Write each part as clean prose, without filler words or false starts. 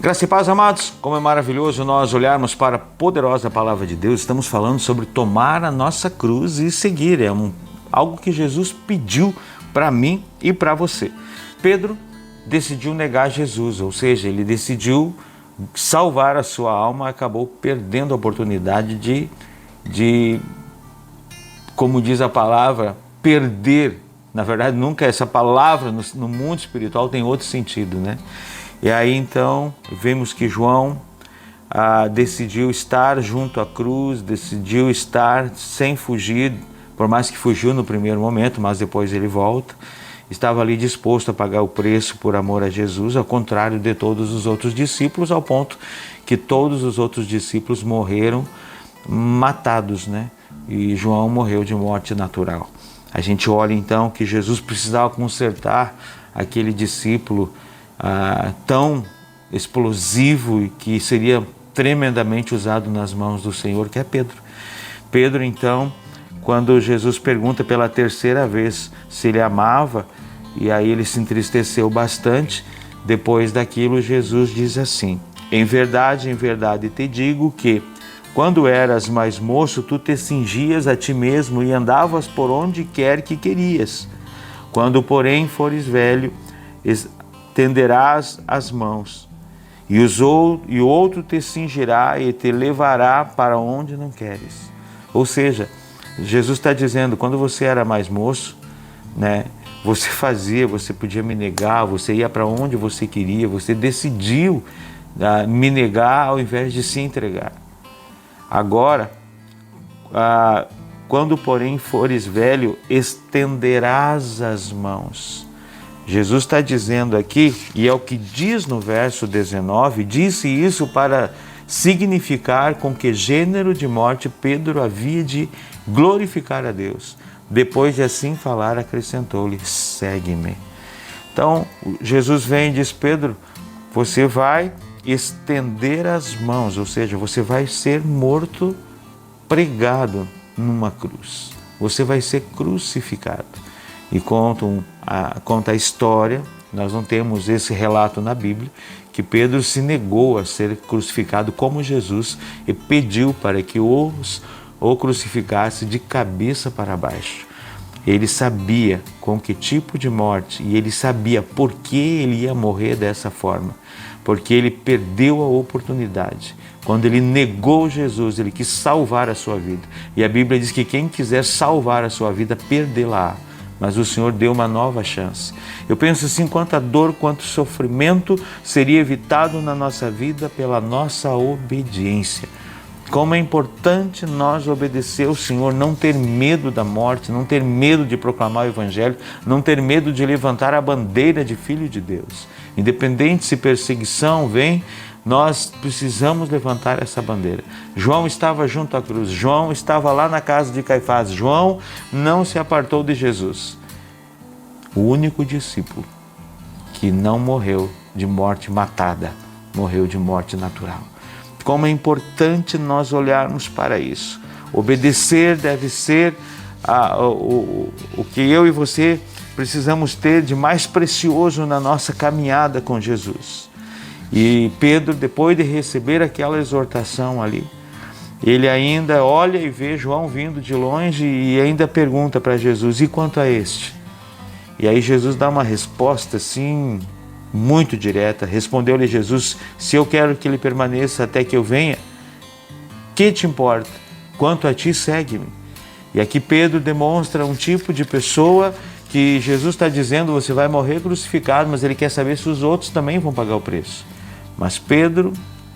Graça e paz, amados. Como é maravilhoso nós olharmos para a poderosa palavra de Deus. Estamos falando sobre tomar a nossa cruz e seguir. Algo que Jesus pediu para mim e para você. Pedro decidiu negar Jesus, ou seja, ele decidiu salvar a sua alma, acabou perdendo a oportunidade de, como diz a palavra, perder. Na verdade, nunca essa palavra no mundo espiritual tem outro sentido, né? E aí então vemos que João decidiu estar junto à cruz, decidiu estar sem fugir, por mais que fugiu no primeiro momento, mas depois ele volta. Estava ali disposto a pagar o preço por amor a Jesus, ao contrário de todos os outros discípulos, ao ponto que todos os outros discípulos morreram matados, né? E João morreu de morte natural. A gente olha então que Jesus precisava consertar aquele discípulo tão explosivo e que seria tremendamente usado nas mãos do Senhor, que é Pedro. Pedro, então, quando Jesus pergunta pela terceira vez se ele amava, e aí ele se entristeceu bastante, depois daquilo Jesus diz assim: em verdade te digo que, quando eras mais moço, tu te cingias a ti mesmo e andavas por onde quer que querias. Quando, porém, fores velho, estenderás as mãos, e o outro te cingirá e te levará para onde não queres. Ou seja, Jesus está dizendo, quando você era mais moço, né, você podia me negar, você ia para onde você queria, você decidiu me negar ao invés de se entregar. Agora, quando porém fores velho, estenderás as mãos. Jesus está dizendo aqui, e é o que diz no verso 19, disse isso para significar com que gênero de morte Pedro havia de glorificar a Deus. Depois de assim falar, acrescentou-lhe: segue-me. Então, Jesus vem e diz: Pedro, você vai estender as mãos, ou seja, você vai ser morto, pregado numa cruz. Você vai ser crucificado. E conta a história, nós não temos esse relato na Bíblia, que Pedro se negou a ser crucificado como Jesus e pediu para que o crucificasse de cabeça para baixo. Ele sabia com que tipo de morte e ele sabia por que ele ia morrer dessa forma, porque ele perdeu a oportunidade. Quando ele negou Jesus, ele quis salvar a sua vida. E a Bíblia diz que quem quiser salvar a sua vida, perdê-la. Mas o Senhor deu uma nova chance. Eu penso assim, quanta dor, quanto sofrimento seria evitado na nossa vida pela nossa obediência. Como é importante nós obedecer ao Senhor, não ter medo da morte, não ter medo de proclamar o Evangelho, não ter medo de levantar a bandeira de Filho de Deus. Independente se perseguição vem, nós precisamos levantar essa bandeira. João estava junto à cruz, João estava lá na casa de Caifás, João não se apartou de Jesus. O único discípulo que não morreu de morte matada, morreu de morte natural. Como é importante nós olharmos para isso. Obedecer deve ser o que eu e você precisamos ter de mais precioso na nossa caminhada com Jesus. E Pedro, depois de receber aquela exortação ali, ele ainda olha e vê João vindo de longe e ainda pergunta para Jesus: e quanto a este? E aí Jesus dá uma resposta assim, muito direta. Respondeu-lhe Jesus: se eu quero que ele permaneça até que eu venha, que te importa? Quanto a ti, segue-me. E aqui Pedro demonstra um tipo de pessoa que Jesus está dizendo: você vai morrer crucificado, mas ele quer saber se os outros também vão pagar o preço. Mas Pedro,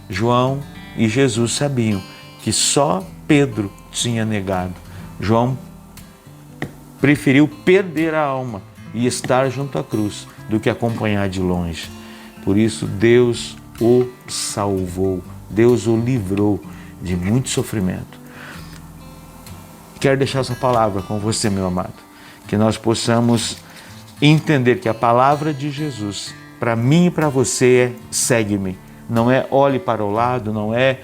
João e Jesus sabiam que só Pedro tinha negado. João preferiu perder a alma e estar junto à cruz do que acompanhar de longe. Por isso Deus o salvou, Deus o livrou de muito sofrimento. Quero deixar essa palavra com você, meu amado, que nós possamos entender que a palavra de Jesus, para mim e para você, é: segue-me. Não é olhe para o lado, não é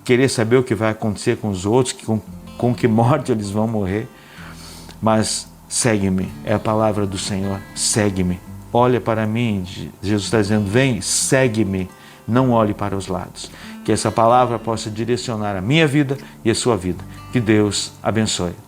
querer saber o que vai acontecer com os outros, com que morte eles vão morrer, mas segue-me, é a palavra do Senhor, segue-me. Olha para mim, Jesus está dizendo: vem, segue-me, não olhe para os lados. Que essa palavra possa direcionar a minha vida e a sua vida. Que Deus abençoe.